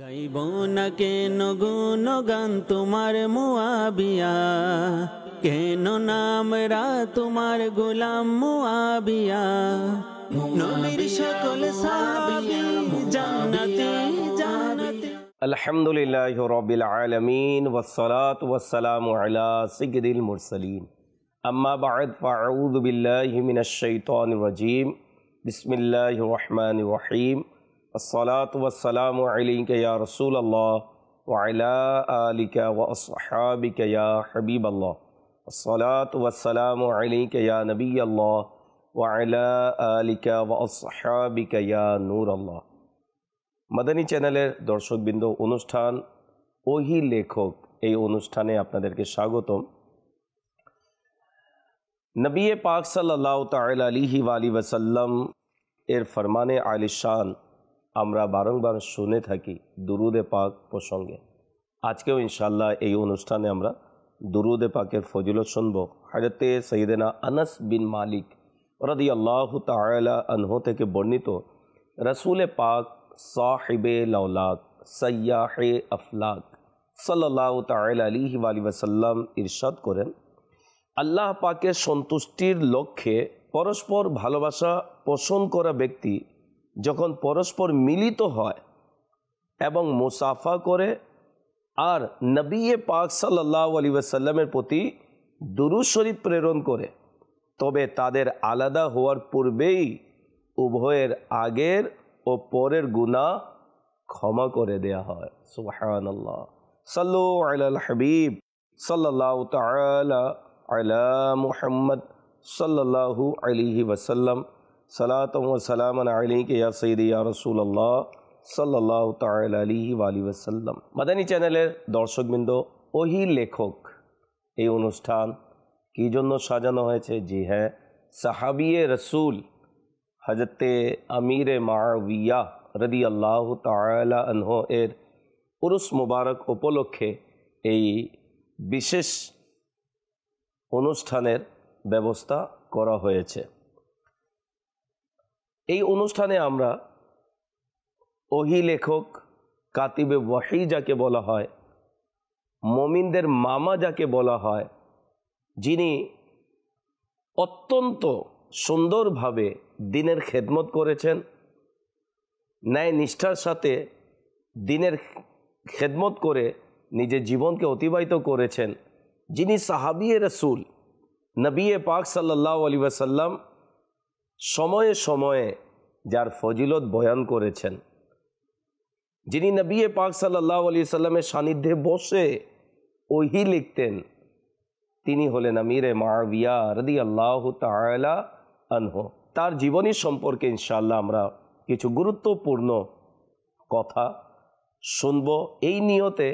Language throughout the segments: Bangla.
গাইব না কেন গুণগান তোমার মুআবিয়া, কেন নামরা তোমার গোলাম মুআবিয়া। নবীর সকল সাহাবী জান্নাতে জান্নাতে। আলহামদুলিল্লাহি রাব্বিল আলামিন ওয়াসসালাতু ওয়াসসালামু আলা সাইয়্যিদিল মুরসালিন। আম্মা বা'দ ফাআউযু বিল্লাহি মিনাশ শাইতানির রাজীম। বিসমিল্লাহির রহমানির রহিম। আসসালাতু ওয়াসসালামু আলাইকা ইয়া রাসূলুল্লাহ ওয়া আলা আলিকা ওয়া আসহাবিকা ইয়া হাবিবাল্লাহ। আসসালাতু ওয়াসসালামু আলাইকা ইয়া নবিয়াল্লাহ ওয়া আলা আলিকা ওয়া আসহাবিকা ইয়া নূরাল্লাহ। মাদানী চ্যানেলের দর্শকবৃন্দ, অনুষ্ঠান ওহি লেখক, এই অনুষ্ঠানে আপনাদেরকে স্বাগতম। নবী পাক সাল্লাল্লাহু তাআলা আলাইহি ওয়াসাল্লাম এর ফরমানে আলিশান আমরা বারংবার শুনে থাকি দুরুদে পাক প্রসঙ্গে। আজকেও ইনশাআল্লাহ এই অনুষ্ঠানে আমরা দুরুদে পাকের ফজিলত শুনব। হযরতে সাইয়েদনা আনাস বিন মালিক রাদিয়াল্লাহু তাআলা আনহু থেকে বর্ণিত, রাসূল পাক সাহিবে লাউলাক সাইয়াহে আফলাক সাল্লাল্লাহু তাআলা আলাইহি ওয়াসাল্লাম ইরশাদ করেন, আল্লাহ পাকের সন্তুষ্টির লক্ষ্যে পরস্পর ভালোবাসা পোষণ করা ব্যক্তি যখন পরস্পর মিলিত হয় এবং মুসাফা করে আর নবী পাক সাল্লাল্লাহু আলাইহি ওয়াসাল্লামের প্রতি দুরূদ শরীফ প্রেরণ করে, তবে তাদের আলাদা হওয়ার পূর্বেই উভয়ের আগের ও পরের গুনাহ ক্ষমা করে দেয়া হয়। সুবহানাল্লাহ। সাল্লু আলাল হাবিব সাল্লাল্লাহু তাআলা আলা মুহাম্মদ সাল্লাল্লাহু আলাইহি ওয়াসাল্লাম। সালাতুম ওয়া সালামান আলাইকা ইয়া সাইয়্যিদি ইয়া রাসূলুল্লাহ সাল্লাল্লাহু তাআলা আলাইহি ওয়াসাল্লাম। মাদানী চ্যানেলের দর্শকবৃন্দ, ওহি লেখক এই অনুষ্ঠান কি জন্য সাজানো হয়েছে? জি হ্যাঁ, সাহাবিয়ে রসুল হযরতে আমিরে মুআবিয়া রাদিয়াল্লাহু তাআলা আনহু এর উরুস মুবারক উপলক্ষে এই বিশেষ অনুষ্ঠানের ব্যবস্থা করা হয়েছে। এই অনুষ্ঠানে আমরা ওহি লেখক, কাতিবে ওয়াহি যাকে বলা হয়, মুমিনদের মামা যাকে বলা হয়, যিনি অত্যন্ত সুন্দরভাবে দ্বীনের খেদমত করেছেন, ন্যায় নিষ্ঠার সাথে দ্বীনের খেদমত করে নিজের জীবনকে অতিবাহিত করেছেন, যিনি সাহাবিয়ে রসুল নবী পাক সাল্লাল্লাহু আলাইহি ওয়াসাল্লাম সময়ে সময়ে যার ফজিলত বয়ান করেছেন, যিনি নবী পাক সাল্লাল্লাহু আলাইহি ওয়াসাল্লামের সান্নিধ্যে বসে ওহি লিখতেন, তিনি হলেন আমিরে মুআবিয়া রাদিয়াল্লাহু তাআলা আনহু। তার জীবনী সম্পর্কে ইনশাআল্লাহ আমরা কিছু গুরুত্বপূর্ণ কথা শুনব, এই নিয়তে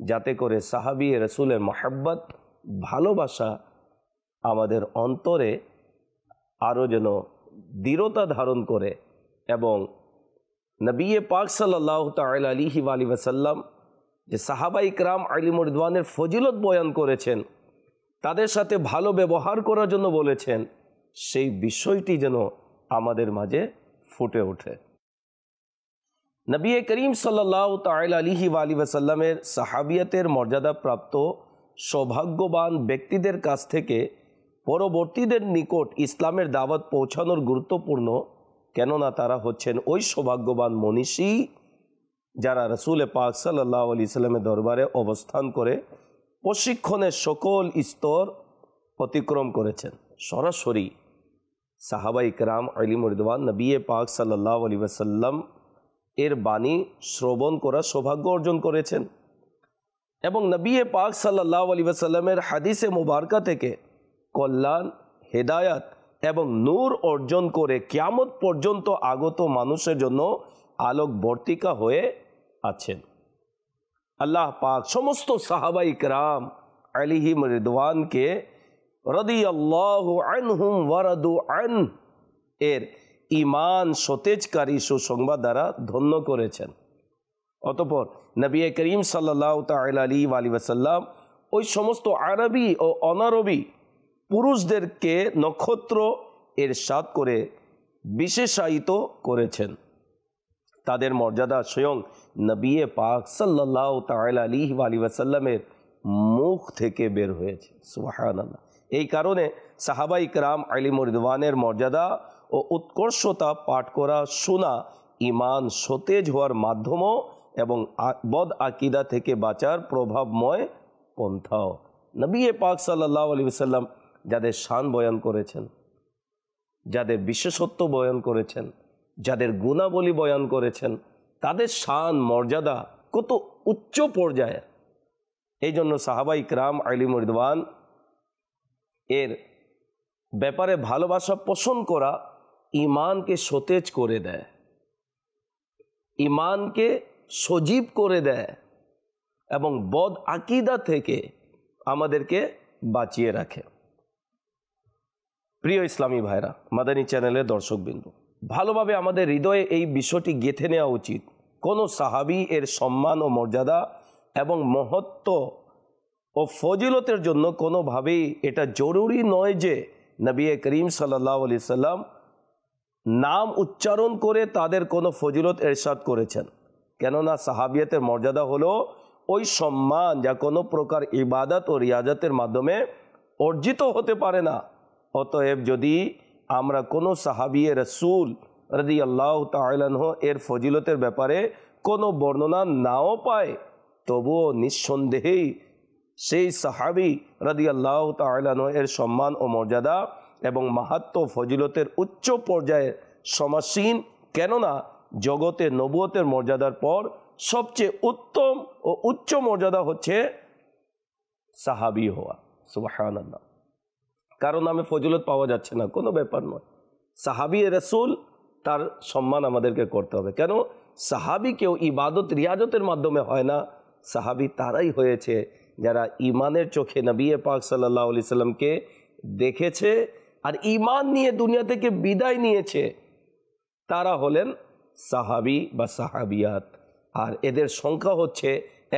যাতে করে সাহাবী রাসূলের মহব্বত, ভালোবাসা আমাদের অন্তরে আরও যেন দৃঢ়তা ধারণ করে এবং নবী পাক সাল্লাল্লাহু তাআলা আলাইহি ওয়াসাল্লাম যে সাহাবা ইকরাম আলিমুর রিদওয়ানের ফজিলত বয়ান করেছেন, তাদের সাথে ভালো ব্যবহার করার জন্য বলেছেন, সেই বিষয়টি যেন আমাদের মাঝে ফুটে ওঠে। নবী করিম সাল্লাল্লাহু তাআলা আলাইহি ওয়াসাল্লামের সাহাবিয়াতের মর্যাদাপ্রাপ্ত সৌভাগ্যবান ব্যক্তিদের কাছ থেকে পরবর্তীদের নিকট ইসলামের দাওয়াত পৌঁছানোর গুরুত্বপূর্ণ, কেননা তারা হচ্ছেন ওই সৌভাগ্যবান মনীষী যারা রাসূল পাক সাল্লাল্লাহু আলাইহি ওয়াসাল্লামের দরবারে অবস্থান করে প্রশিক্ষণের সকল স্তর অতিক্রম করেছেন। সরাসরি সাহাবা ইকরাম আলিমুর রিদওয়ান নবী পাক সাল্লাল্লাহু আলাইহি ওয়াসাল্লাম এর বাণী শ্রবণ করার সৌভাগ্য অর্জন করেছেন এবং নবী পাক সাল্লাল্লাহু আলাইহি ওয়াসাল্লামের হাদিসে মুবারকা থেকে কল্যাণ, হেদায়াত এবং নূর অর্জন করে কিয়ামত পর্যন্ত আগত মানুষের জন্য আলোকবর্তিকা হয়ে আছেন। আল্লাহ পাক সমস্ত সাহাবা ইকরাম আলাইহিম রিদওয়ানকে রাদিয়াল্লাহু আনহুম ওয়া রাদু আন এর ঈমান সতেজকারী সুসংবাদ দ্বারা ধন্য করেছেন। অতঃপর নবী করিম সাল্লাল্লাহু তাআলা আলাইহি ওয়াসাল্লাম ওই সমস্ত আরবি ও অনারবি পুরুষদেরকে নক্ষত্র এরশাদ করে বিশেষায়িত করেছেন। তাদের মর্যাদা স্বয়ং নবী পাক সাল্লাল্লাহু তাআলা আলাইহি ওয়াসাল্লামের মুখ থেকে বের হয়েছে। সুবহানাল্লাহ। এই কারণে সাহাবা ইকরাম আলিমুর রিদওয়ানের মর্যাদা ও উৎকর্ষতা পাঠ করা, শোনা ইমান সতেজ হওয়ার মাধ্যমও এবং বদ আকিদা থেকে বাঁচার প্রভাবময় পন্থাও। নবী পাক সাল্লাল্লাহু আলাইহি ওয়াসাল্লাম যাদের শান বয়ান করেছেন, যাদের বিশেষত্ব বয়ান করেছেন, যাদের গুণাবলী বয়ান করেছেন, তাদের শান মর্যাদা কত উচ্চ পর্যায়ের। এই জন্য সাহাবা ইকরাম আলিমুর রিদওয়ান এর ব্যাপারে ভালোবাসা পোষণ করা ইমানকে সতেজ করে দেয়, ইমানকে সজীব করে দেয় এবং বদ আকিদা থেকে আমাদেরকে বাঁচিয়ে রাখে। প্রিয় ইসলামী ভাইরা, মাদানী চ্যানেলের দর্শকবৃন্দ, ভালোভাবে আমাদের হৃদয়ে এই বিষয়টি গেঁথে নেওয়া উচিত। কোনো সাহাবী এর সম্মান ও মর্যাদা এবং মহত্ব ও ফজিলতের জন্য কোনোভাবেই এটা জরুরি নয় যে নবী করিম সাল্লাল্লাহু আলাইহি সাল্লাম নাম উচ্চারণ করে তাদের কোনো ফজিলত এরশাদ করেছেন। কেননা সাহাবিয়তের মর্যাদা হলো ওই সম্মান যা কোনো প্রকার ইবাদত ও রিয়াজতের মাধ্যমে অর্জিত হতে পারে না। অতএব যদি আমরা কোনো সাহাবী রাসূল রাদিয়াল্লাহু তাআলা আনহু এর ফজিলতের ব্যাপারে কোনো বর্ণনা নাও পাই, তবুও নিঃসন্দেহেই সেই সাহাবী রাদিয়াল্লাহু তাআলা আনহু এর সম্মান ও মর্যাদা এবং মাহাত্ম্য ফজিলতের উচ্চ পর্যায়ের সমাসীন। কেননা জগতে নবুয়তের মর্যাদার পর সবচেয়ে উত্তম ও উচ্চ মর্যাদা হচ্ছে সাহাবী হওয়া। সুবহানাল্লাহ। কারো নামে ফজিলত পাওয়া যাচ্ছে না, কোনো ব্যাপার নয়। সাহাবী রাসূল, তার সম্মান আমাদেরকে করতে হবে। কেন? সাহাবী কেউ ইবাদত রিয়াজতের মাধ্যমে হয় না, সাহাবী তারাই হয়েছে যারা ইমানের চোখে নবী পাক সাল্লাল্লাহু আলাইহি সাল্লামকে দেখেছে আর ইমান নিয়ে দুনিয়া থেকে বিদায় নিয়েছে। তারা হলেন সাহাবী বা সাহাবিয়াত। আর এদের সংখ্যা হচ্ছে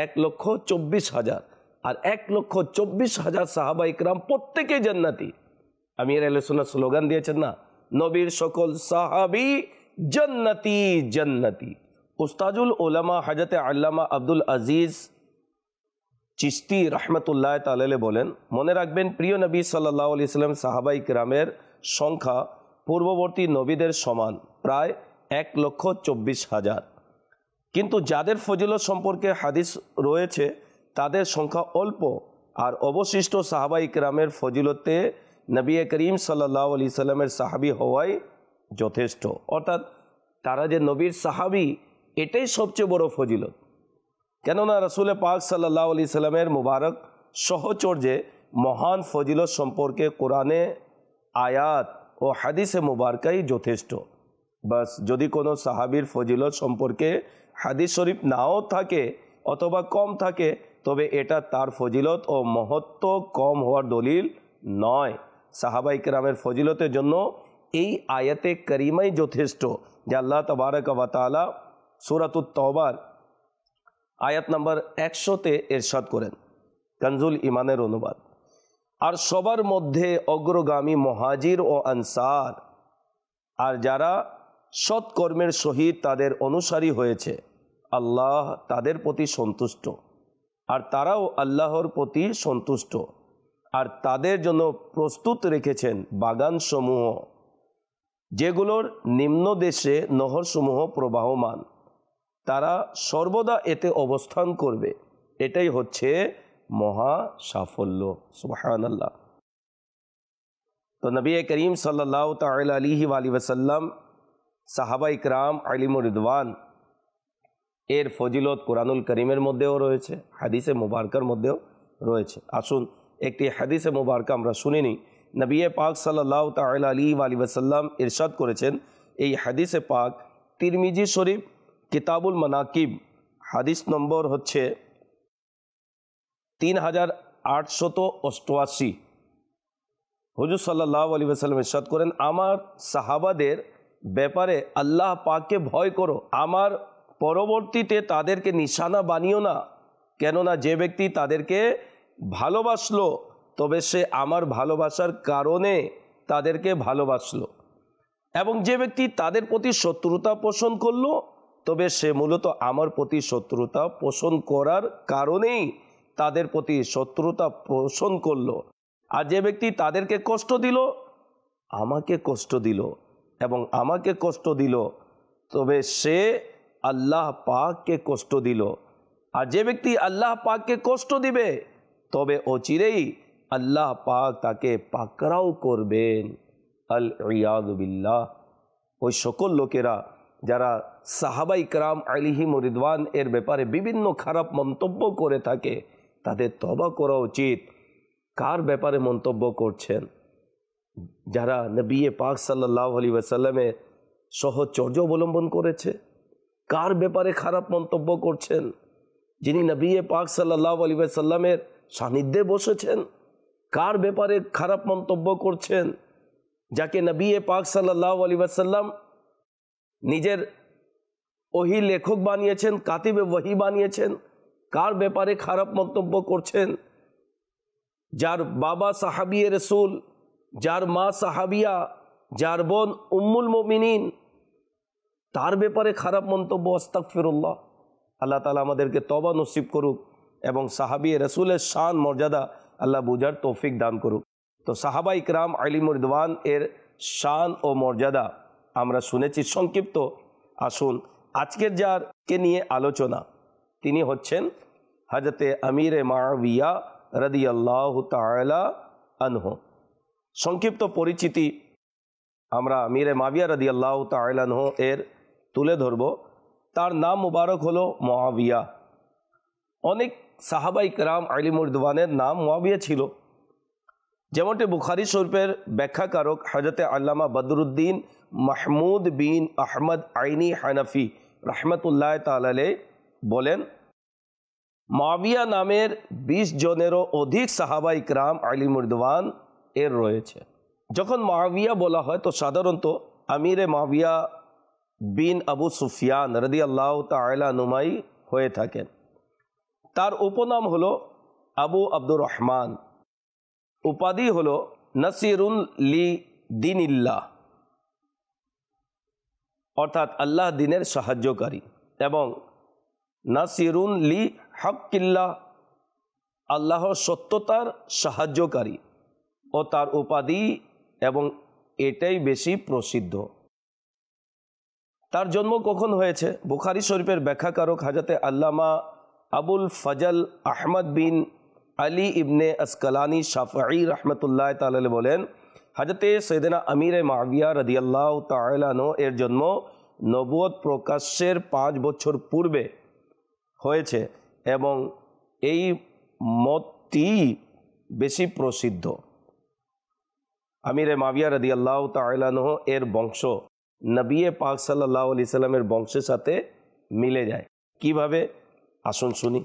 1,24,000। আর 1,24,000 সাহাবা ইকরাম প্রত্যেকেই জান্নাতি। আমির আহলে সুন্নাহ স্লোগান দিয়েছেন না, নবীর সকল সাহাবী জান্নাতি জান্নাতি। উস্তাজুল উলামা হযরত আল্লামা আব্দুল আজিজ চিশতি রহমতুল্লাহ তাআলা বলেন, মনে রাখবেন প্রিয় নবী সাল্লাল্লাহু আলাইহি সাল্লাম সাহাবা ইকরামের সংখ্যা পূর্ববর্তী নবীদের সমান, প্রায় 1,24,000। কিন্তু যাদের ফজিলত সম্পর্কে হাদিস রয়েছে তাদের সংখ্যা অল্প। আর অবশিষ্ট সাহাবা ইকরামের ফজিলতে নবী করিম সাল্লাল্লাহু আলাইহি সাল্লামের সাহাবী হওয়াই যথেষ্ট। অর্থাৎ তারা যে নবীর সাহাবী, এটাই সবচেয়ে বড় ফজিলত। কেননা রাসূল পাক সাল্লাল্লাহু আলাইহি সাল্লামের মুবারক সহচর্যে মহান ফজিলত সম্পর্কে কোরআনে আয়াত ও হাদিসে মুবারকাই যথেষ্ট। বাস যদি কোনো সাহাবীর ফজিলত সম্পর্কে হাদিস শরীফ নাও থাকে অথবা কম থাকে, তবে এটা তার ফজিলত ও মহত্ব কম হওয়ার দলিল নয়। সাহাবা ইকরামের ফজিলতের জন্য এই আয়াতে করিমাই যথেষ্ট, যা আল্লাহ তাবারক ওয়া তাআলা সূরাতুত তাওবার আয়াত নম্বর 100-তে এরশাদ করেন। কানজুল ইমানের অনুবাদ। আর সবার মধ্যে অগ্রগামী মুহাজির ও আনসার, আর যারা সৎকর্মের সহিত তাদের অনুসারী হয়েছে, আল্লাহ তাদের প্রতি সন্তুষ্ট আর তারাও আল্লাহর প্রতি সন্তুষ্ট। আর তাদের জন্য প্রস্তুত রেখেছেন বাগানসমূহ, যেগুলোর নিম্ন দেশে নহরসমূহ প্রবাহমান। তারা সর্বদা এতে অবস্থান করবে। এটাই হচ্ছে মহা সাফল্য। সুবহানাল্লাহ। তো নবী করিম সাল্লাল্লাহু তাআলা আলাইহি ওয়াসাল্লাম সাহাবা ইকরাম আলিমুর রিদওয়ান এর ফজিলত কোরআনুল করিমের মধ্যেও রয়েছে, হাদিসে মুবারকার মধ্যেও রয়েছে। আসুন একটি হাদিসে মুবারকা আমরা শুনিনি। নবী পাক সাল্লাল্লাহু তাআলা আলাইহি ওয়াসাল্লাম ইরশাদ করেছেন, এই হাদিসে পাক তিরমিজি শরীফ কিতাবুল মানাকিব হাদিস নম্বর হচ্ছে 3888। হুজুর সাল্লাল্লাহু আলাইহি ওয়াসাল্লাম ইরশাদ করেন, আমার সাহাবাদের ব্যাপারে আল্লাহ পাককে ভয় করো, আমার পরবর্তীতে তাদেরকে নিশানা বানিও না। কেননা যে ব্যক্তি তাদেরকে ভালোবাসলো, তবে সে আমার ভালোবাসার কারণে তাদেরকে ভালোবাসলো, এবং যে ব্যক্তি তাদের প্রতি শত্রুতা পোষণ করলো, তবে সে মূলত আমার প্রতি শত্রুতা পোষণ করার কারণেই তাদের প্রতি শত্রুতা পোষণ করলো। আর যে ব্যক্তি তাদেরকে কষ্ট দিল, আমাকে কষ্ট দিল এবং আমাকে কষ্ট দিল, তবে সে আল্লাহ পাককে কষ্ট দিল। আর যে ব্যক্তি আল্লাহ পাককে কষ্ট দিবে, তবে অচিরেই আল্লাহ পাক তাকে পাকড়াও করবেন। আল ইয়াযু বিল্লাহ। ওই সকল লোকেরা যারা সাহাবা ইকরাম আলাইহিম রিদওয়ান এর ব্যাপারে বিভিন্ন খারাপ মন্তব্য করে থাকে, তাদের তওবা করা উচিত। কার ব্যাপারে মন্তব্য করছেন? যারা নবী পাক সাল্লাল্লাহু আলাইহি ওয়াসাল্লামের সহচর্য অবলম্বন করেছে। কার ব্যাপারে খারাপ মন্তব্য করছেন? যিনি নবী পাক সাল্লাল্লাহু আলাইহি ওয়াসাল্লামের সান্নিধ্যে বসেছেন। কার ব্যাপারে খারাপ মন্তব্য করছেন? যাকে নবী পাক সাল্লাল্লাহু আলাইহি ওয়াসাল্লাম নিজের ওহী লেখক বানিয়েছেন, কাতিবে ওহী বানিয়েছেন। কার ব্যাপারে খারাপ মন্তব্য করছেন? যার বাবা সাহাবী রাসূল, যার মা সাহাবিয়া, যার বোন উম্মুল মুমিনিন, তার ব্যাপারে খারাপ মন্তব্য। আস্তাগফিরুল্লাহ। আল্লাহ তাআলা আমাদেরকে তওবা নসিব করুক এবং সাহাবী রাসূলের শান মর্যাদা আল্লাহ বুঝার তৌফিক দান করুক। তো সাহাবা ইকরাম আলাইহিম রিদওয়ান এর শান ও মর্যাদা আমরা শুনেছি সংক্ষিপ্ত। আসুন আজকের যারকে নিয়ে আলোচনা, তিনি হচ্ছেন হযরতে আমিরে মুআবিয়া রাদিয়াল্লাহু তাআলা আনহু। সংক্ষিপ্ত পরিচিতি আমরা আমিরে মুআবিয়া রাদিয়াল্লাহু তাআলা আনহু এর তুলে ধরব। তার নাম মুবারক হলো মুআবিয়া। অনেক সাহাবা ইকরাম আলাইহিম রিদওয়ানের নাম মুআবিয়া ছিল। যেমনটি বুখারী শরীফের ব্যাখ্যাকারক হযরতে আল্লামা বদরুদ্দিন মাহমুদ বিন আহমদ আইনি হানাফি রাহমাতুল্লাহ তাআলা আলাইহি বলেন, মুআবিয়া নামের 20 জনেরও অধিক সাহাবা ইকরাম আলাইহিম রিদওয়ান এর রয়েছে। যখন মুআবিয়া বলা হয় তো সাধারণত আমিরে মুআবিয়া বিন আবু সুফিয়ান রাদিয়াল্লাহু তাআলা আনহুমাই হয়ে থাকেন। তার উপনাম হলো আবু আব্দুর রহমান, উপাধি হলো নাসিরুন লি দিনিল্লাহ, অর্থাৎ আল্লাহ দিনের সাহায্যকারী, এবং নাসিরুন লি হাক্কিল্লাহ, আল্লাহর সত্যতার সাহায্যকারী। ও তার উপাধি এবং এটাই বেশি প্রসিদ্ধ। তার জন্ম কখন হয়েছে? বুখারী শরীফের ব্যাখ্যাকারক হযরতে আল্লামা আবুল ফজল আহমদ বিন আলী ইবনে আসকালানি শাফঈ রাহমাতুল্লাহ তাআলা আলাইহি বলেন, হযরতে সৈয়দনা আমিরে মুআবিয়া রাদিয়াল্লাহু তাআলা আনহু এর জন্ম নবুয়ত প্রকাশের 5 বছর পূর্বে হয়েছে এবং এই মতটি বেশি প্রসিদ্ধ। আমিরে মুআবিয়া রাদিয়াল্লাহু তাআলা আনহু এর বংশ নবী পাক সাল্লাল্লাহু আলাইহি সাল্লামের বংশের সাথে মিলে যায়। কিভাবে? আসুন শুনি।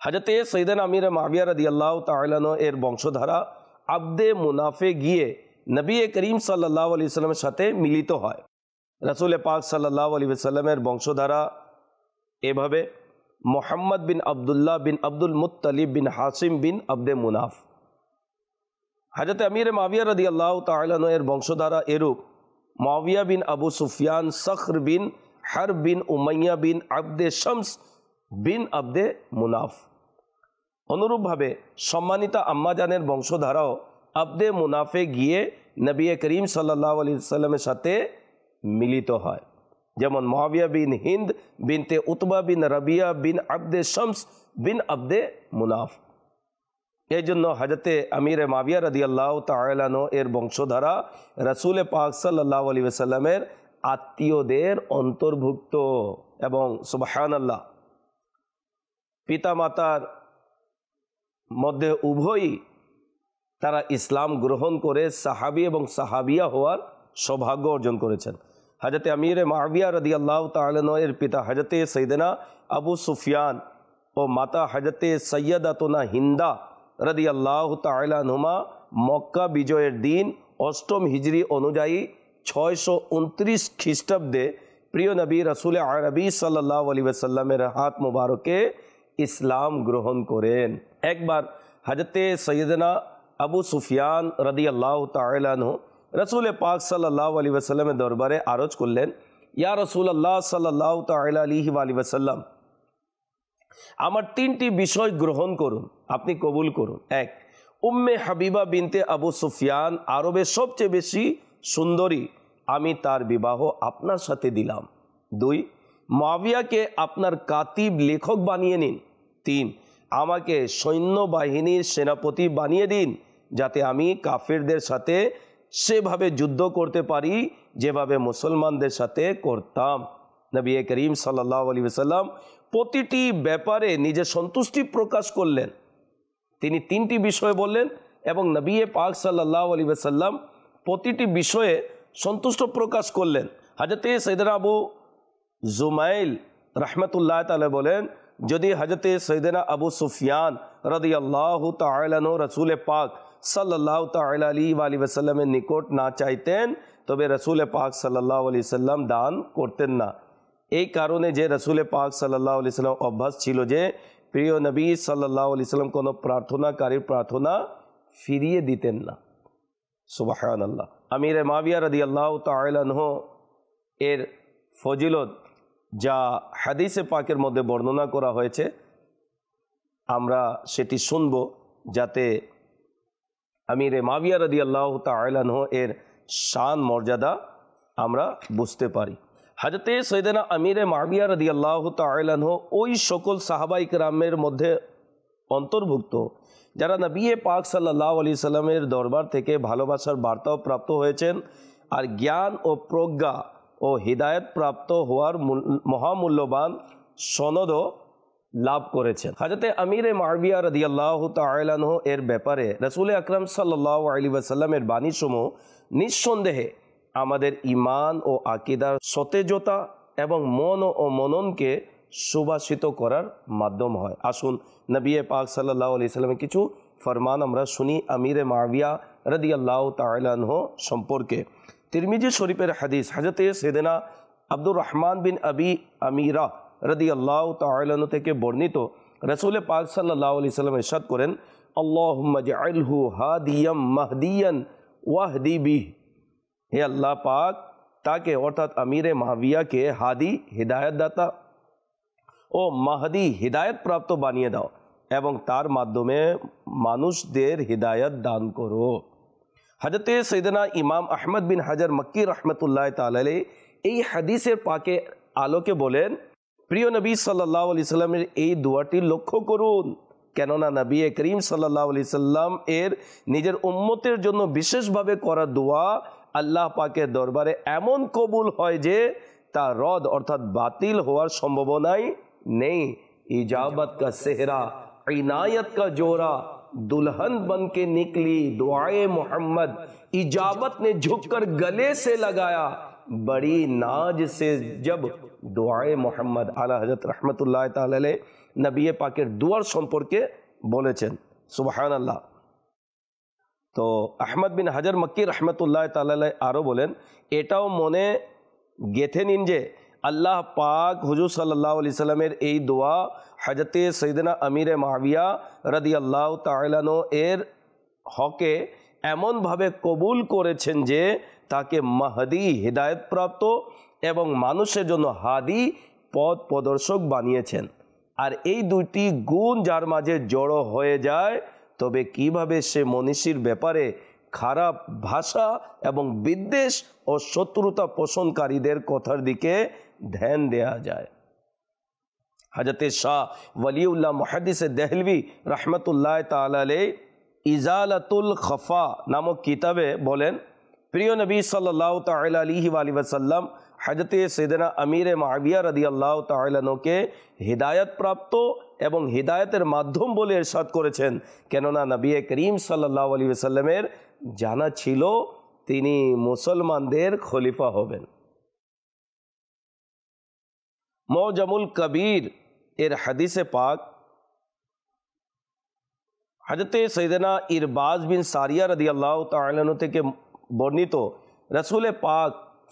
হযরতে সৈয়দনা আমিরে মুআবিয়া রাদিয়াল্লাহু তাআলা আনহু এর বংশধারা আবদে মুনাফে গিয়ে নবী করিম সাল্লাল্লাহু আলাইহি সাল্লামের সাথে মিলিত হয়। রাসূল পাক সাল্লাল্লাহু আলাইহি সাল্লামের বংশধারা এভাবে: মুহাম্মদ বিন আব্দুল্লাহ বিন আব্দুল মুত্তালিব বিন হাসিম বিন আবদে মুনাফ। হযরতে আমিরে মুআবিয়া রাদিয়াল্লাহু তাআলা আনহু এর বংশধারা এরূপ: মুআবিয়া বিন আবু সুফিয়ান, সখর বিন হারব বিন উমাইয়া বিন আবদে শামস বিন আবদে মুনাফ। অনুরূপভাবে সম্মানিতা আম্মাজানের বংশধারাও আবদে মুনাফে গিয়ে নবী করিম সাল্লাল্লাহু আলাইহি সাল্লামের সাথে মিলিত হয়। যেমন মুআবিয়া বিন হিন্দ বিনতে উতবা বিন রাবিয়া বিন আবদে শামস বিন আবদে মুনাফ। এই জন্য হযরতে আমিরে মুআবিয়া রাদিয়াল্লাহু তাআলা আনহু এর বংশধারা রাসূল পাক সাল্লাল্লাহু আলাইহি ওয়াসাল্লামের আত্মীয়দের অন্তর্ভুক্ত। এবং সুবহানাল্লাহ, পিতামাতার মধ্যে উভয়ই তারা ইসলাম গ্রহণ করে সাহাবী এবং সাহাবিয়া হওয়ার সৌভাগ্য অর্জন করেছেন। হযরতে আমিরে মুআবিয়া রাদিয়াল্লাহু তাআলা আনহু এর পিতা হযরতে সাইয়েদনা আবু সুফিয়ান ও মাতা হযরতে সাইয়্যিদাতুনা হিন্দা রাদিয়াল্লাহু তাআলা আনহুমা মক্কা বিজয়ের দিন 8ম হিজরি অনুযায়ী 629 খ্রিস্টাব্দে প্রিয় নবী রাসূল আরবি সাল্লাল্লাহু আলাইহি ওয়াসাল্লামের হাত মুবারকে ইসলাম গ্রহণ করেন। একবার হযরতে সৈয়দনা আবু সুফিয়ান রাদিয়াল্লাহু তাআলা আনহু রাসূল পাক সাল্লাল্লাহু আলাইহি ওয়াসাল্লামের দরবারে আরজ করলেন, ইয়া রাসূলুল্লাহ সাল্লাল্লাহু তাআলা আলাইহি ওয়াসাল্লাম, আমার তিনটি বিষয় গ্রহণ করুন, আপনি কবুল করুন। এক, উম্মে হাবিবা বিনতে আবু সুফিয়ান আরবের সবচেয়ে বেশি সুন্দরী, আমি তার বিবাহ আপনার সাথে দিলাম। দুই, মুআবিয়াকে আপনার কাতিব লেখক বানিয়ে নিন। তিন, আমাকে সৈন্যবাহিনীর সেনাপতি বানিয়ে দিন, যাতে আমি কাফেরদের সাথে সেভাবে যুদ্ধ করতে পারি যেভাবে মুসলমানদের সাথে করতাম। নবী করিম সাল্লাল্লাহু আলাইহি ওয়াসাল্লাম প্রতিটি ব্যাপারে নিজের সন্তুষ্টি প্রকাশ করলেন। তিনি তিনটি বিষয় বললেন এবং নবী পাক সাল্লাল্লাহু আলাইহি ওয়াসাল্লাম প্রতিটি বিষয়ে সন্তুষ্ট প্রকাশ করলেন। হযরতে সাইয়েদনা আবু জুমাইল রাহমাতুল্লাহ তাআলা বলেন, যদি হযরতে সাইয়েদনা আবু সুফিয়ান রাদিয়াল্লাহু তাআলা আনহু রাসূল পাক সাল্লাল্লাহু তাআলা আলাইহি ওয়াসাল্লামের নিকট না চাইতেন, তবে রাসূল পাক সাল্লাল্লাহু আলাইহি সাল্লাম দান করতেন না। এই কারণে যে রাসূল পাক সাল্লাল্লাহু আলাইহি সাল্লাম অভ্যাস ছিল যে প্রিয় নবী সাল্লাল্লাহু আলাইহি সাল্লাম কোনো প্রার্থনাকারীর প্রার্থনা ফিরিয়ে দিতেন না। সুবহানাল্লাহ। আমির মুআবিয়া রাদিয়াল্লাহু তাআলা আনহু এর ফজিলত যা হাদিসে পাকের মধ্যে বর্ণনা করা হয়েছে, আমরা সেটি শুনব যাতে আমির মুআবিয়া রাদিয়াল্লাহু তাআলা আনহু এর শান মর্যাদা আমরা বুঝতে পারি। হযরতে সাইয়েদনা আমির মুআবিয়া রাদিয়াল্লাহু তাআলা আনহু ওই সকল সাহাবায়ে কেরামের মধ্যে অন্তর্ভুক্ত যারা নবী পাক সাল্লাল্লাহু আলাইহি সাল্লামের দরবার থেকে ভালোবাসার বার্তাও প্রাপ্ত হয়েছেন আর জ্ঞান ও প্রজ্ঞা ও হিদায়াত প্রাপ্ত হওয়ার মহামূল্যবান সনদও লাভ করেছেন। হযরতে আমির মুআবিয়া রাদিয়াল্লাহু তাআলা আনহু এর ব্যাপারে রাসূল আকরাম সাল্লাল্লাহু আলাইহি ওয়াসাল্লামের বাণীসমূহ নিঃসন্দেহে আমাদের ঈমান ও আকীদার সতেজতা এবং মন ও মননকে সুবাসিত করার মাধ্যম হয়। আসুন নবী পাক সাল্লাল্লাহু আলাইহি সাল্লামের কিছু ফরমান আমরা শুনি আমির মুআবিয়া রাদিয়াল্লাহু তাআলা আনহু সম্পর্কে। তিরমিজি শরীফের হাদিস, হযরতে সাইয়েদনা আব্দুর রহমান বিন আবি আমিরা রাদিয়াল্লাহু তাআলা আনহু থেকে বর্ণিত, রাসূল পাক সাল্লাল্লাহু আলাইহি সাল্লাম ইরশাদ করেন, আল্লাহুম্মা জাআলহু হাদিয়াম মাহদিয়ান ওয়াহদি বিহি, হে আল্লাহ পাক তাকে অর্থাৎ আমির মুআবিয়াকে হাদি হিদায়াত দাতা ও মাহদি হিদায়াত প্রাপ্ত বানিয়ে দাও এবং তার মাধ্যমে মানুষদের হিদায়াত দান করো। হযরতে সাইয়েদনা ইমাম আহমদ বিন হাজার মক্কি রাহমাতুল্লাহ তাআলা আলাইহি এই হাদিসের পাকে আলোকে বলেন, প্রিয় নবী সাল্লাল্লাহু আলাইহি সাল্লামের এই দোয়াটি লক্ষ্য করুন, কেননা নবী করিম সাল্লাল্লাহু আলাইহি সাল্লাম এর নিজের উম্মতের জন্য বিশেষভাবে করা দোয়া আল্লাহ পাকের দরবারে এমন কবুল হয় যে তা রদ অর্থাৎ বাতিল হওয়ার সম্ভাবনাই নেই। इजाबत का सेहरा इनायत का जोरा दुल्हन बन के निकली दुआए मोहम्मद, इजाबत ने झुककर गले से लगाया बड़ी नाज से जब दुआए मोहम्मद। आला हजरत रहमतुल्लाह ताला अलैहि नबी पाकेर दुआर सम्पर्के बोलेছেন। सुबहानाल्लाह। तो আহমদ বিন হাজার মক্কি রহমতুল্লাহ তাআলা আলাইহি আরও বলেন, এটাও মনে গেঁথে নিন যে আল্লাহ পাক হুজুর সাল্লাল্লাহু আলাইহি সাল্লামের এই দোয়া হযরতে সাইয়েদনা আমির মুআবিয়া রাদিয়াল্লাহু তাআলা আনহু এর হকে এমনভাবে কবুল করেছেন যে তাকে মাহদি হিদায়াত প্রাপ্ত এবং মানুষের জন্য হাদি পথ প্রদর্শক বানিয়েছেন। আর এই দুইটি গুণ যার মাঝে জড়ো হয়ে যায়, তবে কিভাবে সে মনীষীর ব্যাপারে খারাপ ভাষা এবং বিদ্বেষ ও শত্রুতা পোষণকারীদের কথার দিকে ধ্যান দেয়া যায়। হযরত শাহ ওয়ালিউল্লাহ মুহাদ্দিস দেহলভী রহমতুল্লাহ তাআলা আলাইহি ইজালাতুল খফা নামক কিতাবে বলেন, প্রিয় নবী সাল্লাল্লাহু তাআলা আলাইহি ওয়াসাল্লাম হযরত সাইয়েদনা আমির মুআবিয়া রাদিয়াল্লাহু তাআলা আনহুকে হিদায়াত প্রাপ্ত এবং হিদায়াতের মাধ্যম বলে ইরশাদ করেছেন, কেননা নবী করিম সাল্লাল্লাহু আলাইহি ওয়াসাল্লামের জানা ছিল তিনি মুসলমানদের খলিফা হবেন। মুজামুল কবির এর হাদিসে পাক হযরত সাইয়েদনা ইরবাজ বিন সারিয়া রাদিয়াল্লাহু তাআলা আনহু থেকে বর্ণিত, রাসূল পাক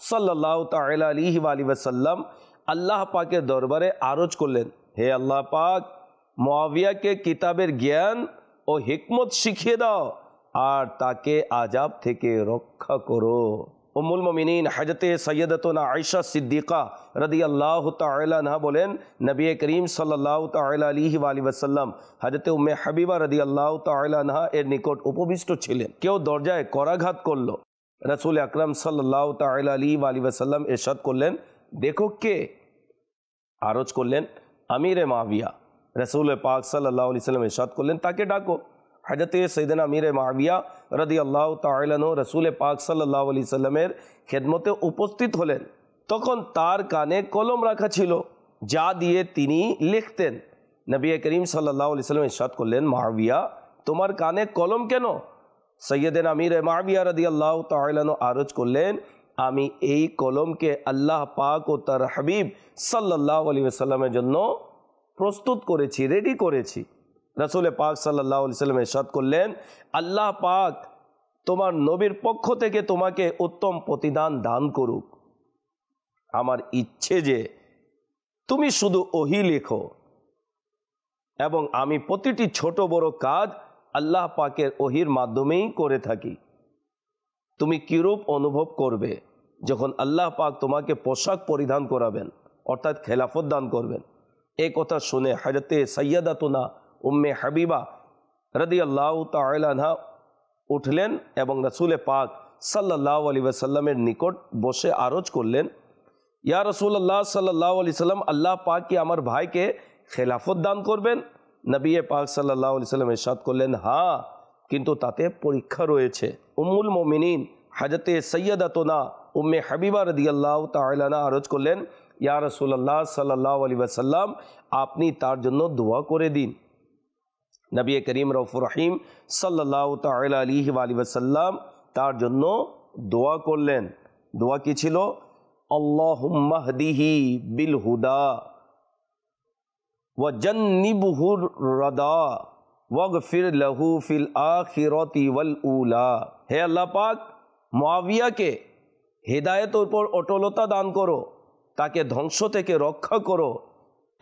সাল্লাল্লাহু তাআলা আলাইহি ওয়াসাল্লাম আল্লাহ পাকের দরবারে আরজ করলেন, হে আল্লাহ পাক মুআবিয়াকে কিতাবের জ্ঞান ও হিকমত শিখিয়ে দাও আর তাকে আযাব থেকে রক্ষা করো। উম্মুল মুমিনিন হযরতে সাইয়্যিদাতুনা আয়েশা সিদ্দিকা রাদিয়াল্লাহু তাআলা আনহা বলেন, নবী করিম সাল্লাল্লাহু তাআলা আলাইহি ওয়াসাল্লাম হযরতে উম্মে হাবিবা রাদিয়াল্লাহু তাআলা আনহা এর নিকট উপবিষ্ট ছিলেন। কেউ দরজায় করাঘাত করলো। রাসূল আকরাম সাল্লাল্লাহু তাআলা আলাইহি ওয়াসাল্লাম ইরশাদ করলেন, দেখো কে? আরজ করলেন, আমিরে মাবিয়া। রাসূল পাক সাল্লাল্লাহু আলাইহি ওয়াসাল্লাম ইরশাদ করলেন, তাকে ডাকো। হযরতে সাইয়েদনা আমিরে মাবিয়া রাদিয়াল্লাহু তাআলা আনহু রাসূল পাক সাল্লাল্লাহু আলাইহি ওয়াসাল্লামের খেদমতে উপস্থিত হলেন। তখন তার কানে কলম রাখা ছিল, যা দিয়ে তিনি লিখতেন। নবী করিম সাল্লাল্লাহু আলাইহি ওয়াসাল্লাম ইরশাদ করলেন, মাবিয়া, তোমার কানে কলম কেন? সাইয়েদনা আমিরে মাবিয়া রাদিয়াল্লাহু তাআলা আনহু আরজ করলেন, আমি এই কলমকে আল্লাহ পাক ও তার হাবিব সাল্লাল্লাহু আলাইহি ওয়াসাল্লামের জন্য প্রস্তুত করেছি, রেডি করেছি। রাসূল পাক সাল্লাল্লাহু আলাইহি ওয়াসাল্লাম ইরশাদ করলেন, আল্লাহ পাক তোমার নবীর পক্ষ থেকে তোমাকে উত্তম প্রতিদান দান করুক। আমার ইচ্ছে যে তুমি শুধু ওহী লেখো এবং আমি প্রতিটি ছোট বড় কাজ আল্লাহ পাকের ওহীর মাধ্যমেই করে থাকি। তুমি কিরূপ অনুভব করবে যখন আল্লাহ পাক তোমাকে পোশাক পরিধান করাবেন, অর্থাৎ খেলাফত দান করবেন? এই কথা শুনে হযরতে সাইয়্যিদাতুনা উম্মে হাবিবা রাদিয়াল্লাহু তাআলা আনহা উঠলেন এবং রাসূল পাক সাল্লাল্লাহু আলাইহি ওয়াসাল্লামের নিকট বসে আরজ করলেন, ইয়া রাসূলুল্লাহ সাল্লাল্লাহু আলাইহি ওয়াসাল্লাম, আল্লাহ পাক কি আমার ভাইকে খেলাফত দান করবেন? নবী পাক সাল্লাল্লাহু আলাইহি ওয়াসাল্লাম ইরশাদ করলেন, হ্যাঁ, কিন্তু তাতে পরীক্ষা রয়েছে। উম্মুল মুমিনিন হযরতে সাইয়্যিদাতুনা উম্মে হাবিবা রাদিয়াল্লাহু তাআলা আনহা আরজ করলেন, ইয়া রাসূলুল্লাহ সাল্লাল্লাহু আলাইহি ওয়াসাল্লাম, আপনি তার জন্য দোয়া করে দিন। নবী করিম রউফুর রহিম সাল্লাল্লাহু তাআলা আলাইহি ওয়াসাল্লাম তার জন্য দোয়া করলেন। দোয়া কি ছিল? আল্লাহুম্মা হদিহি বিল হুদা ওয়া জান্নিবহুর রাদা ওয়াগফির লাহু ফিল আখিরাতি ওয়াল উলা। হে আল্লাহ পাক, মুআবিয়াকে হেদায়েতের উপর অটলতা দান করো, তাকে ধ্বংস থেকে রক্ষা করো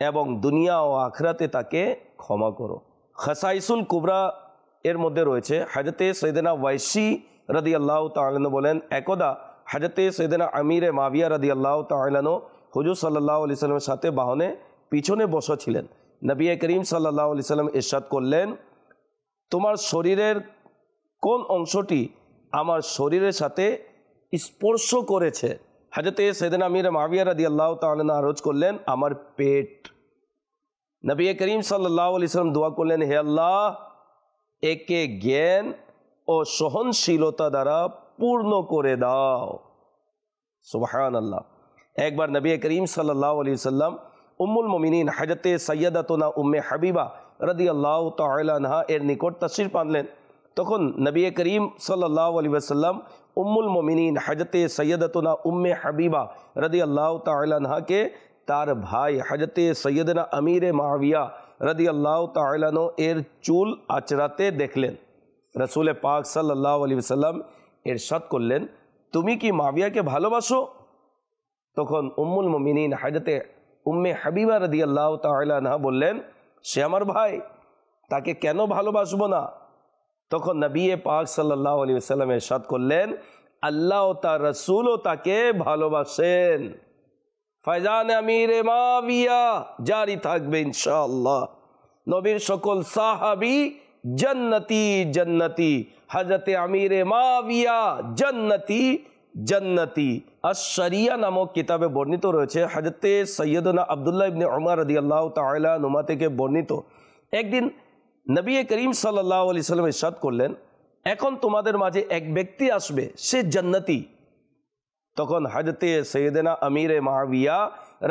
এবং দুনিয়া ও আখিরাতে তাকে ক্ষমা করো। খাসাইসুল কুবরা এর মধ্যে রয়েছে, হযরতে সাইয়েদনা ওয়াইসি রাদিয়াল্লাহু তাআলা আনহু বলেন, একদা হযরতে সাইয়েদনা আমিরে মাবিয়া রাদিয়াল্লাহু তাআলা আনহু হুজুর সাল্লাল্লাহু আলাইহি সাল্লামের সাথে বাহনে পিছনে বসা ছিলেন। নবী করিম সাল্লাল্লাহু আলাইহি সাল্লাম ইরশাদ করলেন, তোমার শরীরের কোন অংশটি আমার শরীরের সাথে স্পর্শ করেছে? হযরতে সাইয়েদনা আমিরে মাবিয়া রাদিয়াল্লাহু তাআলা আনহু আরজ করলেন, আমার পেট। নবী করিম সাল্লাল্লাহু আলাইহি সাল্লাম দোয়া করলেন, হে আল্লাহ, একে জ্ঞান ও সহনশীলতা দ্বারা পূর্ণ করে দাও। সুবহানাল্লাহ। একবার নবী করিম সাল্লাল্লাহু আলাইহি সাল্লাম উম্মুল মুমিনিন হযরতে সাইয়্যিদাতুনা উম্মে হাবিবা রাদিয়াল্লাহু তাআলা আনহা এর নিকট তাশরীফ আনলেন। তখন নবী করিম সাল্লাল্লাহু আলাইহি ওয়াসাল্লাম উম্মুল মুমিনিন হযরতে সাইয়্যিদাতুনা উম্মে হাবিবা রাদিয়াল্লাহু তাআলা আনহাকে তার ভাই হযরতে সাইয়েদনা আমিরে মাবিয়া রাদিয়াল্লাহু তাআলা আনহু এর চুল আঁচড়াতে দেখলেন। রাসূল পাক সাল্লাল্লাহু আলাইহি ওয়াসাল্লাম ইরশাদ করলেন, তুমি কি মাবিয়াকে ভালোবাসো? তখন উম্মুল মুমিনিন হযরতে উম্মে হাবিবা রাদিয়াল্লাহু তাআলা আনহা বললেন, সে আমার ভাই, তাকে কেন ভালোবাসবো না? তখন নবী পাক সাল্লাল্লাহু আলাইহি ওয়াসাল্লাম ইরশাদ করলেন, আল্লাহ ও তার রাসূলও তাকে ভালোবাসেন। ফায়জান আমিরে মাবিয়া জারি থাকবে ইনশাআল্লাহ। নবীর সকল সাহাবী জান্নাতি জান্নাতি, হযরতে আমিরে মাবিয়া জান্নাতি জান্নাতি। আশ-শরিয়া নামক কিতাবে বর্ণিত রয়েছে, হযরতে সাইয়্যিদনা আব্দুল্লাহ ইবনে উমর রাদিয়াল্লাহু তাআলা আনহুমা থেকে বর্ণিত, একদিন নবী করিম সাল্লাল্লাহু আলাইহি সাল্লাম ইরশাদ করলেন, এখন তোমাদের মাঝে এক ব্যক্তি আসবে, সে জান্নাতি। তখন হযরতে সাইয়েদনা আমিরে মাবিয়া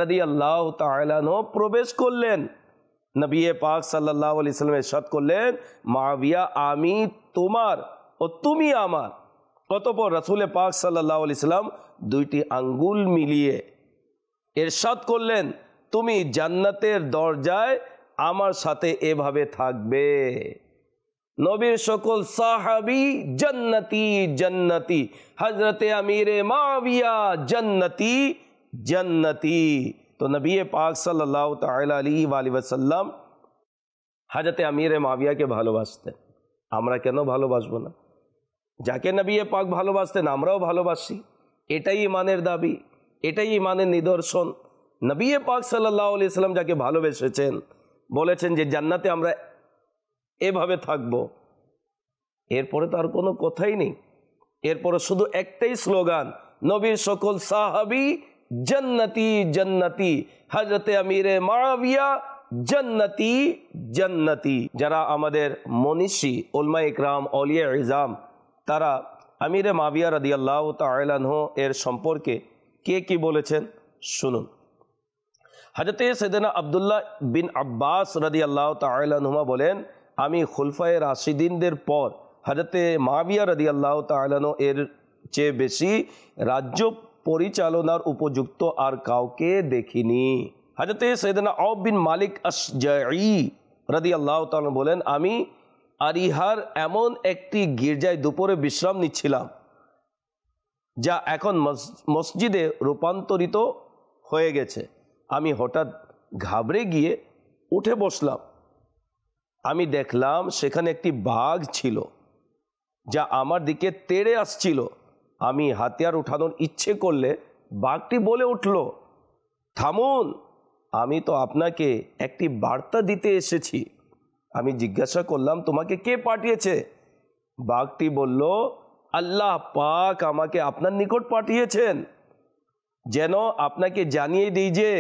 রাদিয়াল্লাহু তাআলা আনহু প্রবেশ করলেন। নবী পাক সাল্লাল্লাহু আলাইহি সাল্লাম ইরশাদ করলেন, মাবিয়া, আমি তোমার ও তুমি আমার। অতঃপর রাসূল পাক সাল্লাল্লাহু আলাইহি সাল্লাম দুইটি আঙ্গুল মিলিয়ে ইরশাদ করলেন, তুমি জান্নাতের দরজায় আমার সাথে এভাবে থাকবে। নবীর সকল সাহাবী জান্নাতি জান্নাতি, হযরতে আমিরে মাবিয়া জান্নাতি জান্নাতি। তো নবী পাক সাল্লাল্লাহু তাআলা আলাইহি ওয়াসাল্লাম হযরতে আমিরে মাবিয়াকে ভালোবাসতেন। আমরা কেন ভালোবাসবো না? যাকে নবী পাক ভালোবাসতেন আমরাও ভালোবাসি। এটাই ইমানের দাবি, এটাই ইমানের নিদর্শন। নবী পাক সাল্লাল্লাহু আলাইহি সাল্লাম যাকে ভালোবেসেছেন, বলেছেন যে জান্নাতে আমরা এভাবে থাকব, এরপরে তো আর কোনো কথাই নেই। এরপরে শুধু একটাই স্লোগান, নবীর সকল সাহাবী জান্নাতি জান্নাতি, হযরতে আমিরে মুআবিয়া জান্নাতি জান্নাতি। যারা আমাদের মনীষী উলমা ইকরাম আউলিয়া ইজাম, তারা আমিরে মুআবিয়া রাদিয়াল্লাহু তাআলা আনহু এর সম্পর্কে কে কি বলেছেন শুনুন। হযরতে সাইয়েদনা আব্দুল্লাহ বিন আব্বাস রাদিয়াল্লাহু তাআলা আনহুমা বলেন, আমি খুলফায়ে রাশিদিনদের পর হযরতে মুআবিয়া রাদিয়াল্লাহু তাআলা আনহু এর চেয়ে বেশি রাজ্য পরিচালনার উপযুক্ত আর কাউকে দেখিনি। হযরতে সাইয়েদনা আউফ বিন মালিক আশজাঈ রাদিয়াল্লাহু তাআলা বলেন, আমি আরিহার এমন একটি গির্জায় দুপুরে বিশ্রাম নিচ্ছিলাম, যা এখন মসজিদে রূপান্তরিত হয়ে গেছে। আমি হঠাৎ ঘাবড়ে গিয়ে উঠে বসলাম। আমি দেখলাম সেখানে একটি বাঘ ছিল, যা আমার দিকে তেড়ে আসছিল। আমি হাতিয়ার উঠানোর ইচ্ছে করলে বাঘটি বলে উঠল, থামুন, আমি তো আপনাকে একটি বার্তা দিতে এসেছি। আমি জিজ্ঞাসা করলাম, তোমাকে কে পাঠিয়েছে? বাঘটি বলল, আল্লাহ পাক আমাকে আপনার নিকট পাঠিয়েছেন, যেন আপনাকে জানিয়ে দিই যে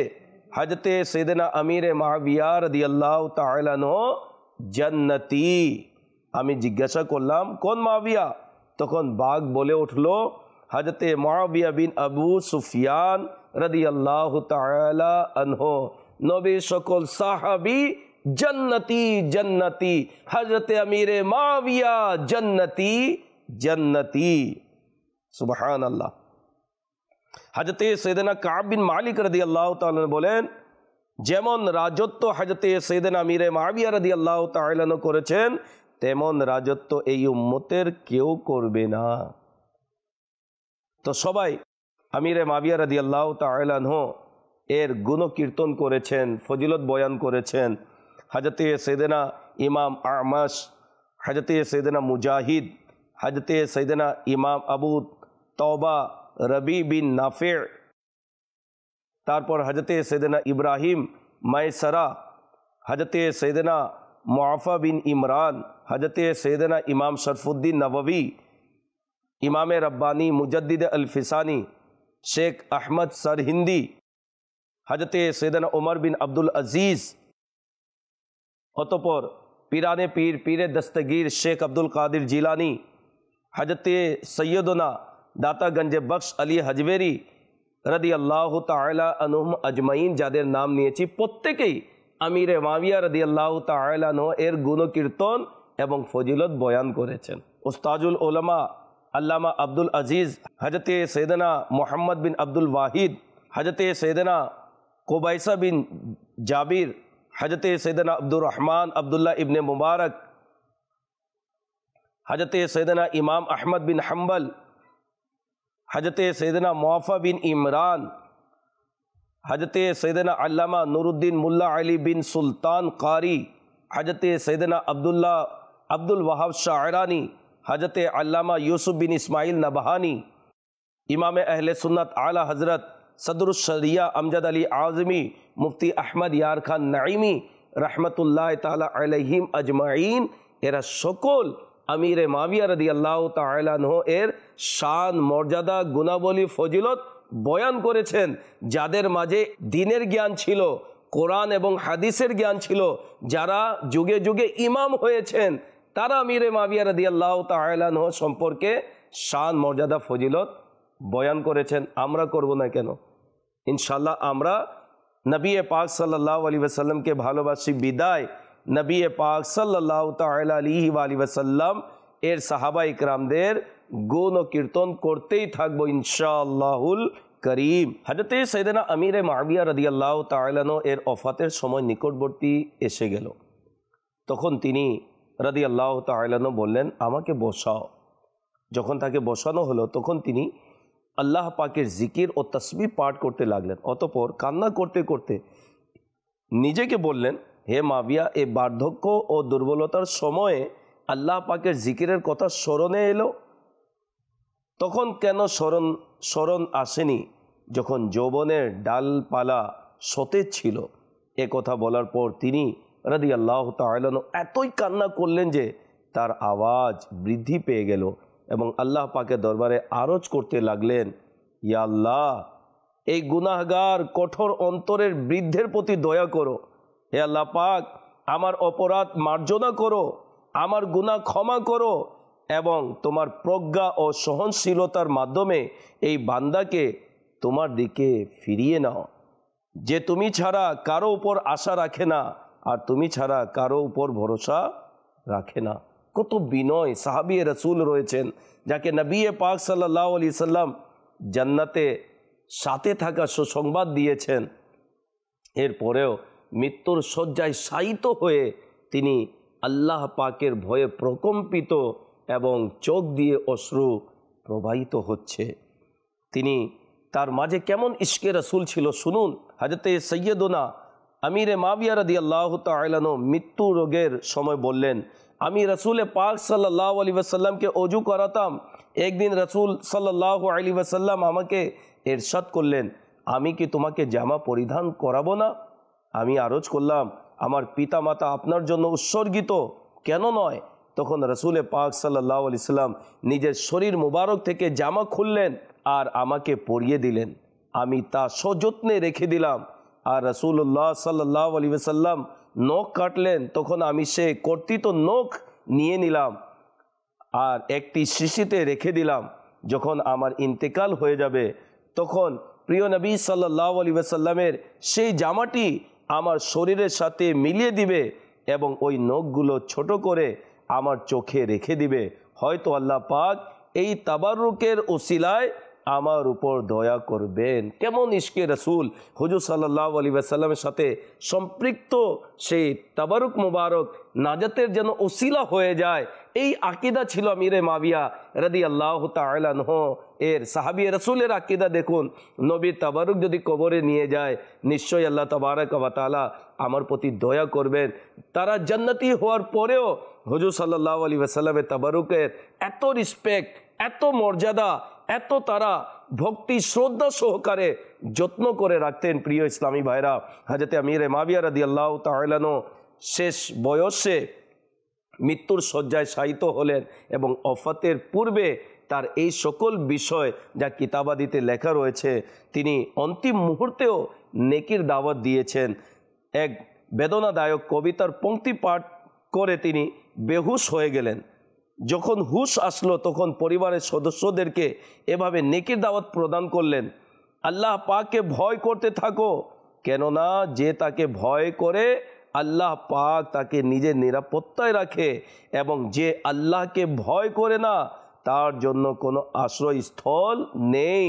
হযরতে সাইয়েদনা আমিরে মুআবিয়া রাদিয়াল্লাহু তাআলা আনহু জান্নাতি। আমি জিজ্ঞাসা করলাম, কোন মুআবিয়া? তখন বাঘ বলে উঠল, হযরতে মুআবিয়া বিন আবু সুফিয়ান রাদিয়াল্লাহু তাআলা আনহু। নবীর সকল সাহাবী জান্নাতি জান্নাতি, হযরতে আমিরে মুআবিয়া জান্নাতি জান্নাতি। সুবহানাল্লাহ। হযরতে সাইয়েদনা কাব বিন মালিক রাদিয়াল্লাহু তাআলা বলেন, যেমন রাজত্ব হযরতে সাইয়েদনা আমিরে মুআবিয়া রাদিয়াল্লাহু তাআলা করেছেন, তেমন রাজত্ব এই উম্মতের কেউ করবে না। তো সবাই আমিরে মুআবিয়া রাদিয়াল্লাহু তাআলা এর গুণকীর্তন করেছেন, ফজিলত বয়ান করেছেন। হযরতে সাইয়েদনা ইমাম আমাশ, হযরতে সাইয়েদনা মুজাহিদ, হযরতে সাইয়েদনা ইমাম আবু তওবা রবি বিন নাফে, তারপর হযরতে সাইয়েদনা ইব্রাহিম মাইসরা, হযরতে সাইয়েদনা মুআফা বিন ইমরান, হযরতে সাইয়েদনা ইমাম শরফুদ্দিন নববী, ইমামে রব্বানি মুজদ্দিদ আল ফিসানি, শেখ আহমদ सरहिंदी, হযরতে সাইয়েদনা উমর বিন আব্দুল আজিজ, অতঃপর পীরানে পীর পীরে দস্তগীর শেখ আব্দুল কাদির জিলানি, হযরতে সৈয়দনা দাতা গঞ্জে বখশ আলী হজবেরি রাদিয়াল্লাহু তাআলা আনহুম আজমাইন, যাদের নাম নিয়েছি প্রত্যেকেই আমিরে মুআবিয়া রাদিয়াল্লাহু তাআলা আনহু এর গুণকীর্তন এবং ফজিলত বয়ান করেছেন। উস্তাজুল উলামা আল্লামা আব্দুল আজিজ, হযরতে সাইয়েদনা মুহাম্মদ বিন আব্দুল ওয়াহিদ, হযরতে সাইয়েদনা কুবাইসা বিন জাবির, হযরতে সাইয়েদনা আব্দুর রহমান আব্দুল্লাহ ইবনে মুবারক, হযরতে সাইয়েদনা ইমাম আহমদ বিন হাম্বল, হযরতে সাইয়েদনা মুআফা বিন ইমরান, হযরতে সাইয়েদনা আল্লামা নুরুদ্দিন মুল্লা আলী বিন সুলতান কারি, হযরতে সাইয়েদনা আব্দুল ওয়াহাব শায়রানি, হযরতে আল্লামা ইউসুফ বিন ইসমাইল নবহানি, ইমামে আহলে সুন্নাত আলা হযরত সদরুশ শরিয়া আমজাদ আলী আজমি, মুফতি আহমদ ইয়ার খান নাইমি রহমতুল্লাহ তাআলা আলাইহিম আজমাইন, এরা সকল আমিরে মুআবিয়া রাদিয়াল্লাহু তাআলা আনহু এর শান, মর্যাদা, গুণাবলী, ফজিলত বয়ান করেছেন। যাদের মাঝে দ্বীনের জ্ঞান ছিল, কোরআন এবং হাদিসের জ্ঞান ছিল, যারা যুগে যুগে ইমাম হয়েছেন, তারা আমিরে মুআবিয়া রাদিয়াল্লাহু তাআলা আনহু সম্পর্কে শান, মর্যাদা, ফজিলত বয়ান করেছেন। আমরা করব না কেন? ইনশাআল্লাহ আমরা নবী পাক সাল্লাল্লাহু আলাইহি ওয়াসাল্লামকে ভালোবাসি বিদায় নবী পাক সাল্লাল্লাহু তাআলা আলাইহি ওয়াসাল্লাম এর সাহাবা ইকরামদের গুণ ও কীর্তন করতেই থাকবো ইনশাআল্লাহুল করিম। হযরতে সাইয়েদনা আমিরে মুআবিয়া রাদিয়াল্লাহু তাআলা আনহু এর ওফাতের সময় নিকটবর্তী এসে গেল। তখন তিনি রাদিয়াল্লাহু তাআলা আনহু বললেন, আমাকে বসাও। যখন তাকে বসানো হলো, তখন তিনি আল্লাহ পাকের জিকির ও তসবিহ পাঠ করতে লাগলেন। অতঃপর কান্না করতে করতে নিজেকে বললেন, হে মুআবিয়া, এই বার্ধক্য ও দুর্বলতার সময়ে আল্লাহ পাকের জিকিরের কথা স্মরণে এলো। তখন কেন স্মরণ আসেনি যখন যৌবনের ডালপালা সতেজ ছিল? এ কথা বলার পর তিনি রাদিয়াল্লাহু তাআলা আনহু এতই কান্না করলেন যে তার আওয়াজ বৃদ্ধি পেয়ে গেল এবং আল্লাহ পাকের দরবারে আরজ করতে লাগলেন, ইয়া আল্লাহ, এই গুনাহগার কঠোর অন্তরের বৃদ্ধের প্রতি দয়া করো। হে আল্লাহ পাক, আমার অপরাধ মার্জনা করো, আমার গুনাহ ক্ষমা করো এবং তোমার প্রজ্ঞা ও সহনশীলতার মাধ্যমে এই বান্দাকে তোমার দিকে ফিরিয়ে নাও, যে তুমি ছাড়া কারো উপর আশা রাখে না আর তুমি ছাড়া কারো উপর ভরসা রাখে না। কত বিনয় সাহাবী রাসূল রয়েছেন যাকে নবী পাক সাল্লাল্লাহু আলাইহি সাল্লাম জান্নাতে সাথে থাকা সুসংবাদ দিয়েছেন। এরপরেও মৃত্যুর শয্যায় শায়িত হয়ে তিনি আল্লাহ পাকের ভয়ে প্রকম্পিত এবং চোখ দিয়ে অশ্রু প্রবাহিত হচ্ছে। তিনি তার মাঝে কেমন ইশকে রাসূল ছিল শুনুন। হযরতে সৈয়দনা আমিরে মাবিয়া রাদিয়াল্লাহু তাআলা আনহু মৃত্যু রোগের সময় বললেন, আমি রাসূল পাক সাল্লাল্লাহু আলাইহি ওয়াসাল্লামকে ওযু করাতাম। একদিন রাসূল সাল্লাল্লাহু আলাইহি ওয়াসাল্লাম আমাকে ইরশাদ করলেন, আমি কি তোমাকে জামা পরিধান করাবো না? আমি আরজ করলাম, আমার পিতা মাতা আপনার জন্য উৎসর্গিত, কেন নয়? তখন রাসূল পাক সাল্লাল্লাহু আলাইহি ওয়াসাল্লাম নিজের শরীর মুবারক থেকে জামা খুললেন আর আমাকে পরিয়ে দিলেন। আমি তা সযত্নে রেখে দিলাম। আর রাসূলুল্লাহ সাল্লাল্লাহু আলাইহি ওয়াসাল্লাম নখ কাটলেন, তখন আমি সে কর্তৃত নখ নিয়ে নিলাম আর একটি শিশিতে রেখে দিলাম। যখন আমার ইন্তেকাল হয়ে যাবে তখন প্রিয় নবী সাল্লাল্লাহু আলাইহি ওয়াসাল্লামের সেই জামাটি আমার শরীরের সাথে মিলিয়ে দিবে এবং ওই নখগুলো ছোট করে আমার চোখে রেখে দিবে। হয়তো আল্লাহ পাক এই তাবাররুকের ওসিলায় আমার উপর দয়া করবেন। কেমন ইশকে রাসূল! হুজুর সাল্লাল্লাহু আলাইহি ওয়াসাল্লামের সাথে সম্পৃক্ত সেই তাবারুক মুবারক নাজাতের যেন ওসিলা হয়ে যায়, এই আকীদা ছিল আমিরে মাবিয়া রাদিয়াল্লাহু তাআলা আনহু এর। সাহাবী রাসূলের আকীদা দেখুন, নবীর তাবারুক যদি কবরে নিয়ে যায় নিশ্চয়ই আল্লাহ তাবারক ওয়া তাআলা আমার প্রতি দয়া করবেন। তারা জান্নাতি হওয়ার পরেও হুজুর সাল্লাল্লাহু আলাইহি ওয়াসাল্লামের তাবারুকের এত রিসপেক্ট, এত মর্যাদা, এত তারা ভক্তি শ্রদ্ধা সহকারে যত্ন করে রাখতেন। প্রিয় ইসলামী ভাইরা, হযরতে আমিরে মাবিয়া রাদিয়াল্লাহু তাআলা আনহু শেষ বয়সে মৃত্যুর শয্যায় শায়িত হলেন এবং ওফাতের পূর্বে তার এই সকল বিষয় যা কিতাবাদিতে লেখা রয়েছে, তিনি অন্তিম মুহূর্তেও নেকির দাওয়াত দিয়েছেন। এক বেদনাদায়ক কবিতার পংক্তি পাঠ করে তিনি বেহুশ হয়ে গেলেন। যখন হুশ আসলো তখন পরিবারের সদস্যদেরকে এভাবে নেকির দাওয়াত প্রদান করলেন, আল্লাহ পাককে ভয় করতে থাকো, কেননা যে তাকে ভয় করে আল্লাহ পাক তাকে নিজের নিরাপত্তায় রাখে এবং যে আল্লাহকে ভয় করে না তার জন্য কোনো আশ্রয়স্থল নেই।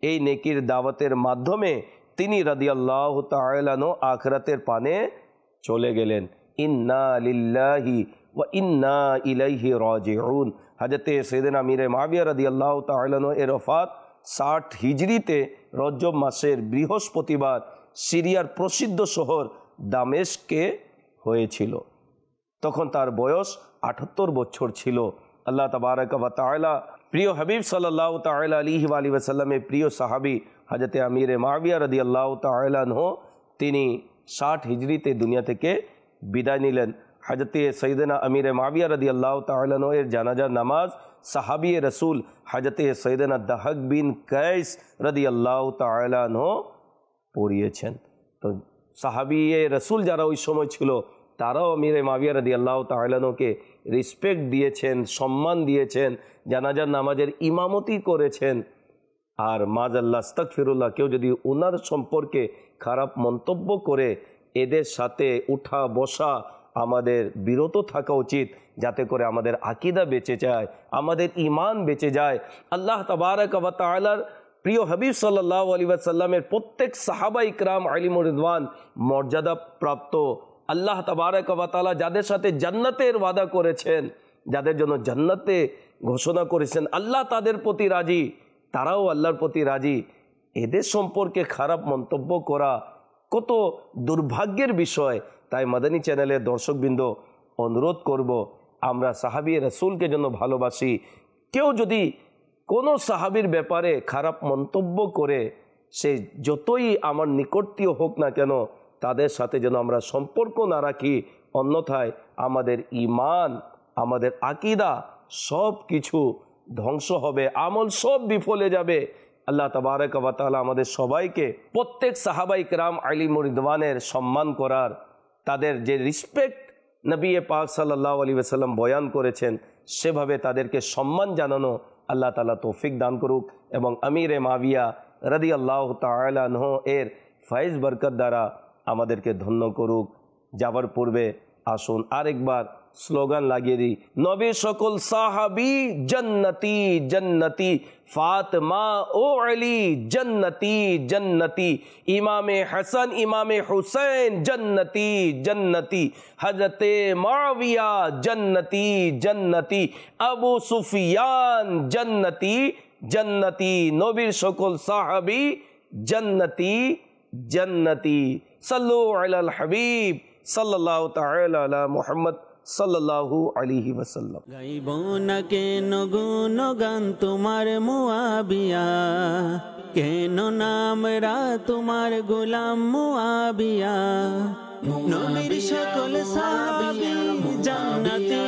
এই নেকির দাওয়াতের মাধ্যমে তিনি রাদিয়াল্লাহু তাআলা আনহু আখিরাতের পানে চলে গেলেন। ইন্না লিল্লাহি ওয়া ইন্না ইলাইহি রাজিউন। হযরতে সাইয়েদনা আমিরে মাবিয়া রাদিয়াল্লাহু তাআলা আনহু এর ওফাত 60 হিজরিতে রজব মাসের বৃহস্পতিবার সিরিয়ার প্রসিদ্ধ শহর দামেস্কে হয়েছিল। তখন তার বয়স 78 বছর ছিল। আল্লাহ তাবারক ওয়া তাআলা প্রিয় হাবিব সাল্লাল্লাহু তাআলা আলাইহি ওয়া সাল্লামের প্রিয় সাহাবী হযরতে আমিরে মাবিয়া রাদিয়াল্লাহু তাআলা আনহু তিনি 60 হিজরিতে দুনিয়া থেকে বিদায় নিলেন। হযরতে সাইয়েদনা আমিরে মাবিয়া রাদিয়াল্লাহু তাআলা আনহু এর জানাজার নামাজ সাহাবী রাসূল হযরতে সাইয়েদনা দাহাক বিন কাইস রাদিয়াল্লাহু তাআলা আনহু পড়িয়েছেন। তো সাহাবী রাসূল যারা ওই সময় ছিল তারাও আমিরে মাবিয়া রাদিয়াল্লাহু তাআলা আনহুকে রেসপেক্ট দিয়েছেন, সম্মান দিয়েছেন, জানাজার নামাজের ইমামতি করেছেন। আর মাযাল্লাহ আস্তাগফিরুল্লাহ, কেউ যদি ওনার সম্পর্কে খারাপ মন্তব্য করে এদের সাথে উঠা বসা আমাদের বিরত থাকা উচিত, যাতে করে আমাদের আকীদা বেঁচে যায়, আমাদের ঈমান বেঁচে যায়। আল্লাহ তাবারক ওয়া তাআলার প্রিয় হাবিব সাল্লাল্লাহু আলাইহি ওয়াসাল্লামের প্রত্যেক সাহাবা ইকরাম আলিমুর রিদওয়ান মর্যাদা প্রাপ্ত। আল্লাহ তাবারক ওয়া তাআলা যাদের সাথে জান্নাতের ওয়াদা করেছেন, যাদের জন্য জান্নাতে ঘোষণা করেছেন, আল্লাহ তাদের প্রতি রাজি, তারাও আল্লাহর প্রতি রাজি। এদের সম্পর্কে খারাপ মন্তব্য করা কত দুর্ভাগ্যের বিষয়। তাই মাদানী চ্যানেলের দর্শকবৃন্দ অনুরোধ করব, আমরা সাহাবী রাসূলকে জন্য ভালোবাসি। কেউ যদি কোনো সাহাবীর ব্যাপারে খারাপ মন্তব্য করে সে যতই আমার নিকটতীয় হোক না কেন তাদের সাথে যেন আমরা সম্পর্ক না রাখি, অন্যথায় আমাদের ঈমান, আমাদের আকীদা সব কিছু ধ্বংস হবে, আমল সব বিফলে যাবে। আল্লাহ তাবারক ওয়া তাআলা আমাদের সবাইকে প্রত্যেক সাহাবায়ে কেরাম আলিমুর রিদওয়ানের সম্মান করার, তাদের যে রিসপেক্ট নবী পাক সাল্লাল্লাহু আলাইহি ওয়াসাল্লাম বয়ান করেছেন সেভাবে তাদেরকে সম্মান জানানো আল্লাহ তাআলা তৌফিক দান করুক এবং আমিরে মাবিয়া রাদিয়াল্লাহু তাআলা আনহু এর ফয়েজ বরকত দ্বারা আমাদেরকে ধন্য করুক। যাবার পূর্বে আসুন আরেকবার স্লোগান লাগিয়ে দিই, নবী সকল সাহাবী জান্নাতি জান্নাতি, ফাতেমা ও আলী জান্নাতি জান্নাতি, ইমামে হাসান ইমামে হুসैन জান্নাতি জান্নাতি, হযরতে মুআবিয়া জান্নাতি জান্নাতি, আবু সুফিয়ান জান্নাতি জান্নাতি, নবীর সকল সাহাবী জান্নাতি জান্নাতি। সাল্লু আলাল হাবিব সাল্লাল্লাহু তাআলা আলা মুহাম্মদ সাল্লাল্লাহু আলাইহি ওয়াসাল্লাম। গাইব না কেন গুণগান তোমার মুআবিয়া, কেন নামরা তোমার গোলাম মুআবিয়া, নবীর সকল সাহাবী জান্নাতি